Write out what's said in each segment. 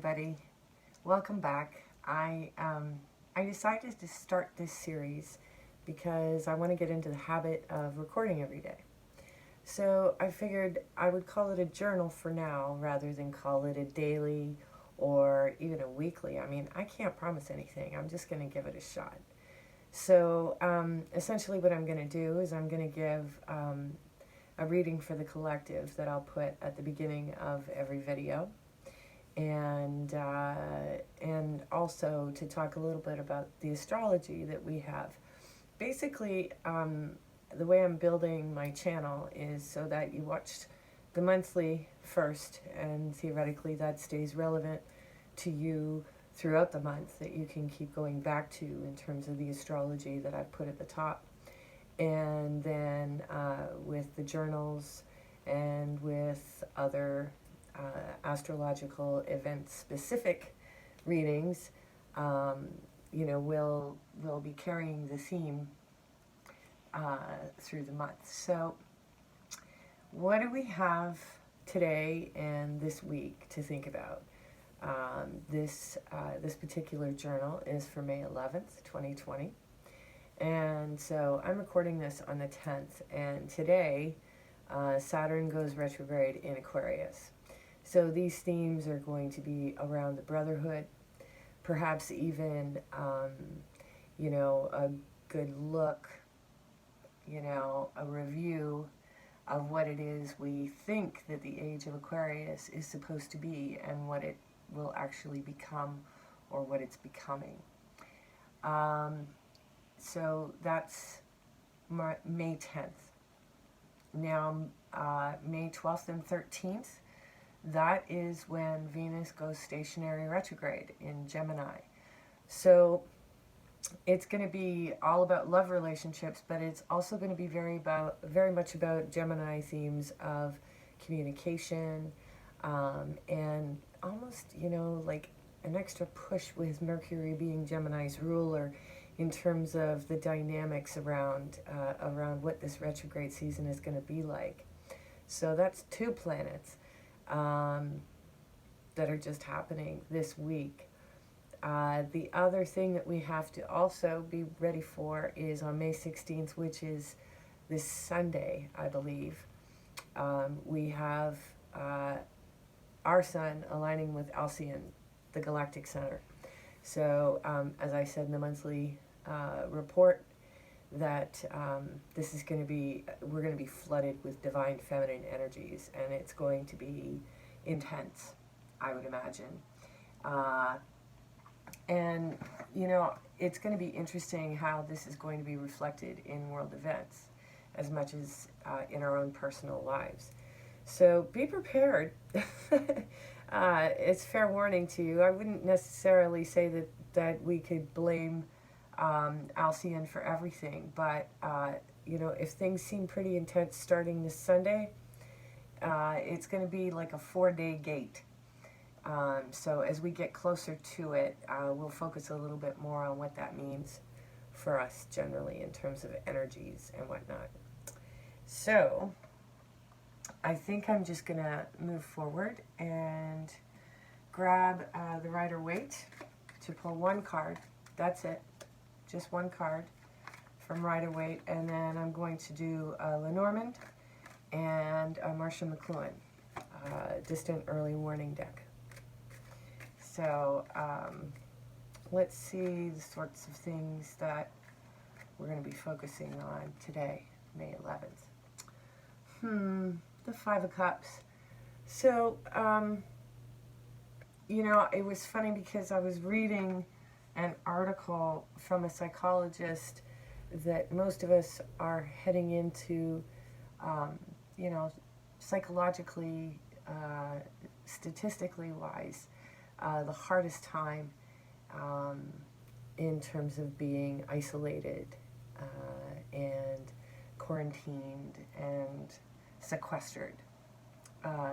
everybody. Welcome back. I decided to start this series because I want to get into the habit of recording every day. So I figured I would call it a journal for now rather than call it a daily or even a weekly. I mean, I can't promise anything. I'm just going to give it a shot. So essentially, what I'm going to do is I'm going to give a reading for the collective that I'll put at the beginning of every video, and also to talk a little bit about the astrology that we have. Basically, the way I'm building my channel is so that you watch the monthly first, and theoretically that stays relevant to you throughout the month, that you can keep going back to in terms of the astrology that I've put at the top. And then with the journals and with other astrological event specific readings, we'll be carrying the theme through the month. So what do we have today and this week to think about? This particular journal is for May 11th, 2020. And so I'm recording this on the 10th, and today Saturn goes retrograde in Aquarius. So these themes are going to be around the brotherhood, perhaps even, a good look, a review of what it is we think that the age of Aquarius is supposed to be and what it will actually become or what it's becoming. So that's May 10th. Now, May 12th and 13th, that is when Venus goes stationary retrograde in Gemini. So it's going to be all about love relationships, but it's also going to be very much about Gemini themes of communication, and almost, like an extra push with Mercury being Gemini's ruler in terms of the dynamics around what this retrograde season is going to be like. So that's two planets that are just happening this week. The other thing that we have to also be ready for is on May 16th, which is this Sunday, I believe. We have our sun aligning with Alcyon, the galactic center. So as I said in the monthly report, that this is going to be, we're going to be flooded with divine feminine energies, and it's going to be intense, I would imagine. And, it's going to be interesting how this is going to be reflected in world events as much as in our own personal lives. So be prepared. It's fair warning to you. I wouldn't necessarily say that we could blame Alcyon for everything, but if things seem pretty intense starting this Sunday, it's going to be like a 4-day gate. So as we get closer to it, we'll focus a little bit more on what that means for us generally in terms of energies and whatnot. So I think I'm just going to move forward and grab the Rider-Waite to pull one card. That's it. Just one card from Rider-Waite, and then I'm going to do Lenormand and Marcia McLuhan, Distant Early Warning deck. So let's see the sorts of things that we're going to be focusing on today, May 11th. The Five of Cups. So, it was funny because I was reading an article from a psychologist that most of us are heading into, psychologically, statistically wise, the hardest time in terms of being isolated and quarantined and sequestered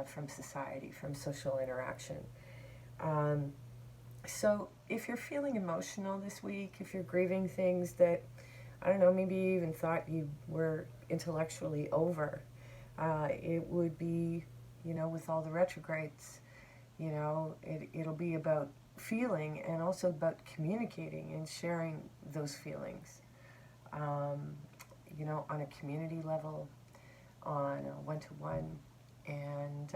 from society, from social interaction. So if you're feeling emotional this week, if you're grieving things that, I don't know, maybe you even thought you were intellectually over, it would be, with all the retrogrades, It'll be about feeling and also about communicating and sharing those feelings, on a community level, on a one-to-one. And,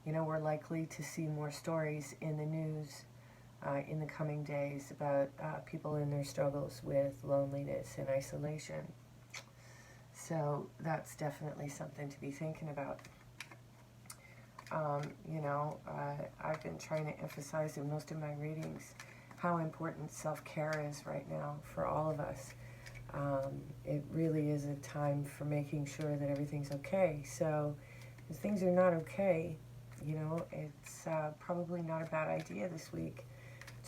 we're likely to see more stories in the news in the coming days about people in their struggles with loneliness and isolation. So that's definitely something to be thinking about. I've been trying to emphasize in most of my readings how important self-care is right now for all of us. It really is a time for making sure that everything's okay. So if things are not okay, it's probably not a bad idea this week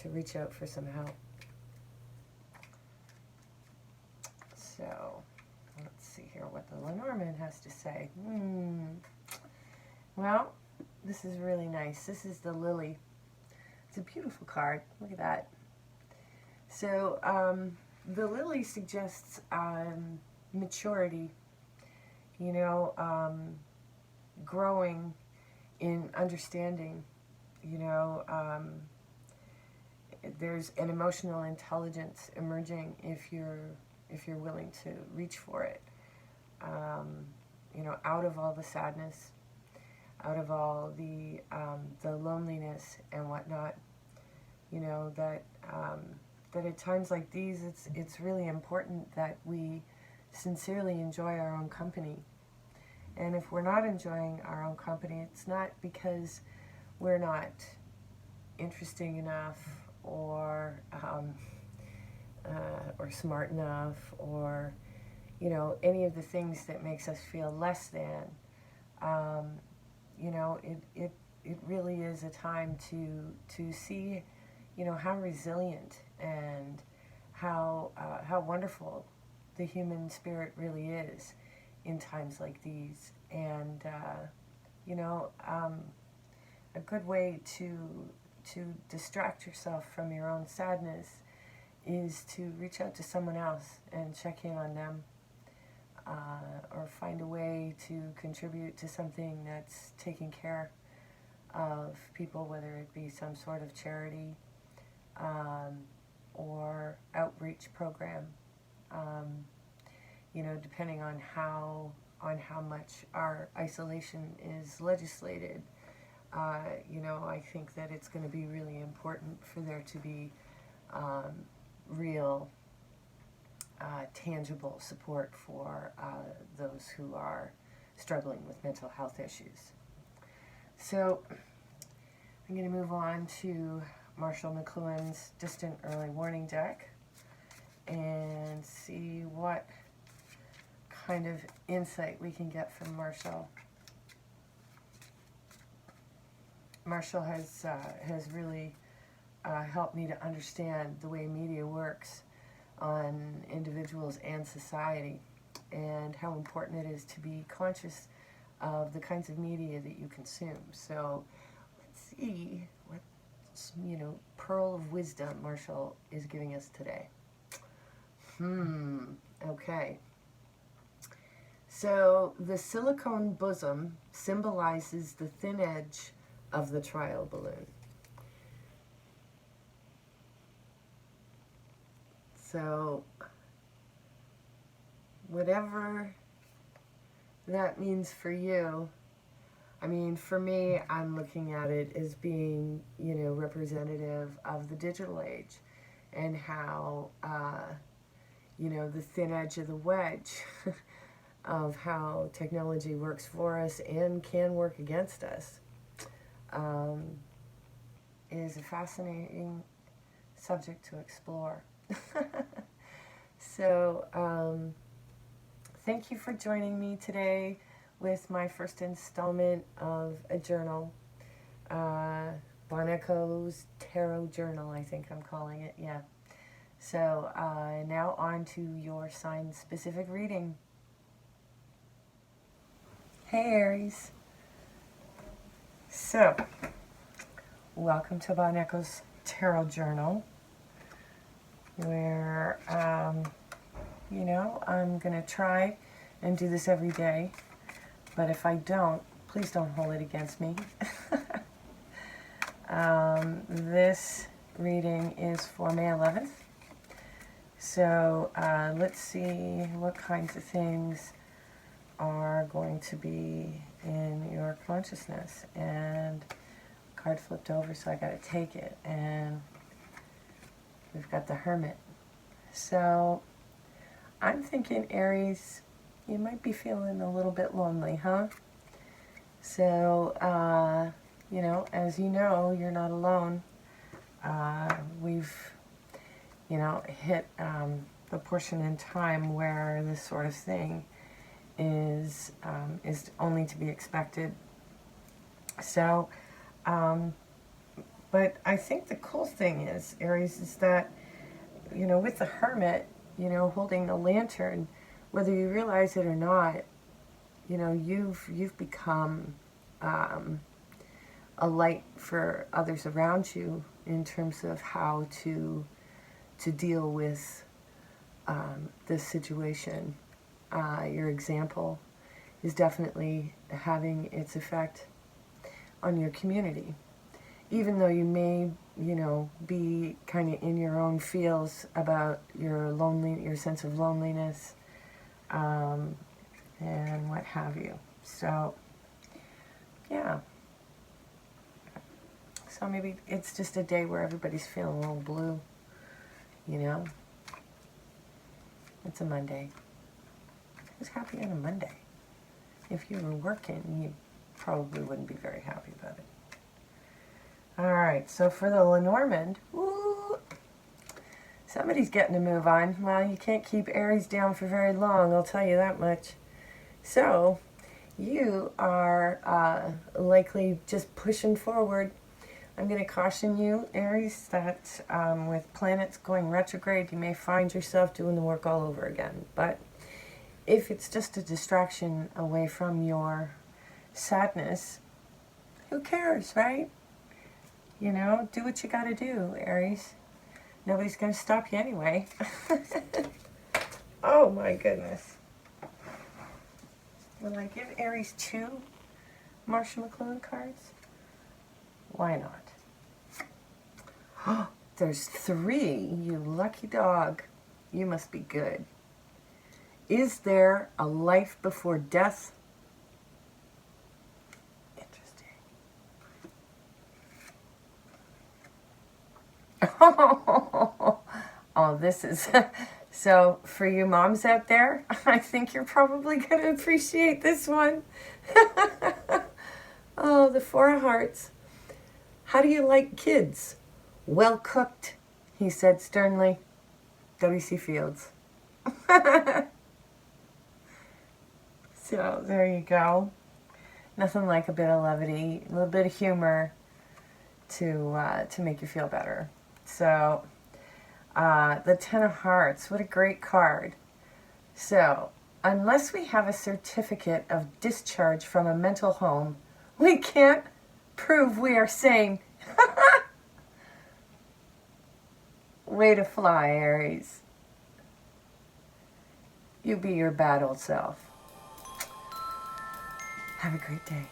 to reach out for some help. So let's see here what the Lenormand has to say. Well, this is really nice. This is the Lily. It's a beautiful card. Look at that. So the Lily suggests maturity, growing in understanding. There's an emotional intelligence emerging if you're willing to reach for it. Out of all the sadness, out of all the loneliness and whatnot, that at times like these, it's really important that we sincerely enjoy our own company. And if we're not enjoying our own company, it's not because we're not interesting enough or smart enough or any of the things that makes us feel less than. It really is a time to see how resilient and how wonderful the human spirit really is in times like these. And a good way to distract yourself from your own sadness is to reach out to someone else and check in on them, or find a way to contribute to something that's taking care of people, whether it be some sort of charity or outreach program, depending on how much our isolation is legislated. I think that it's going to be really important for there to be real tangible support for those who are struggling with mental health issues. So I'm going to move on to Marshall McLuhan's Distant Early Warning deck and see what kind of insight we can get from Marshall. Marshall has really helped me to understand the way media works on individuals and society, and how important it is to be conscious of the kinds of media that you consume. So let's see what pearl of wisdom Marshall is giving us today. Okay. So the silicone bosom symbolizes the thin edge of the trial balloon. So whatever that means for you, I mean, for me, I'm looking at it as being, representative of the digital age and how, the thin edge of the wedge of how technology works for us and can work against us is a fascinating subject to explore. So, thank you for joining me today with my first installment of a journal, Bon Echo's Tarot Journal, I think I'm calling it, yeah. So, now on to your sign-specific reading. Hey, Aries. So, welcome to Bon Echo's Tarot Journal, where, I'm going to try and do this every day, but if I don't, please don't hold it against me. This reading is for May 11th. So let's see what kinds of things are going to be in your consciousness. And card flipped over, so I got to take it. And we've got the Hermit. So I'm thinking, Aries, you might be feeling a little bit lonely, huh? So, as you know, you're not alone. We've, hit the portion in time where this sort of thing is only to be expected. So, but I think the cool thing is, Aries, is that, with the Hermit, holding the lantern, whether you realize it or not, you've become a light for others around you in terms of how to deal with this situation. Your example is definitely having its effect on your community. Even though you may, be kind of in your own feels about your sense of loneliness, and what have you. So, yeah. So maybe it's just a day where everybody's feeling a little blue, It's a Monday. Who's happy on a Monday? If you were working, you probably wouldn't be very happy about it. All right, so for the Lenormand, woo, somebody's getting a move on. Well, you can't keep Aries down for very long, I'll tell you that much. So, you are likely just pushing forward. I'm going to caution you, Aries, that with planets going retrograde, you may find yourself doing the work all over again. But if it's just a distraction away from your sadness, who cares, right? Do what you got to do, Aries. Nobody's going to stop you anyway. Oh, my goodness. Will I give Aries 2 Marshall McLuhan cards? Why not? There's 3, you lucky dog. You must be good. Is there a life before death? Interesting. Oh, this is... So, for you moms out there, I think you're probably going to appreciate this one. Oh, the 4 of Hearts. How do you like kids? Well cooked, he said sternly. W.C. Fields. So, there you go. Nothing like a bit of levity, a little bit of humor to make you feel better. So... the 10 of Hearts, what a great card. So, unless we have a certificate of discharge from a mental home, we can't prove we are sane. Way to fly, Aries. You be your bad old self. Have a great day.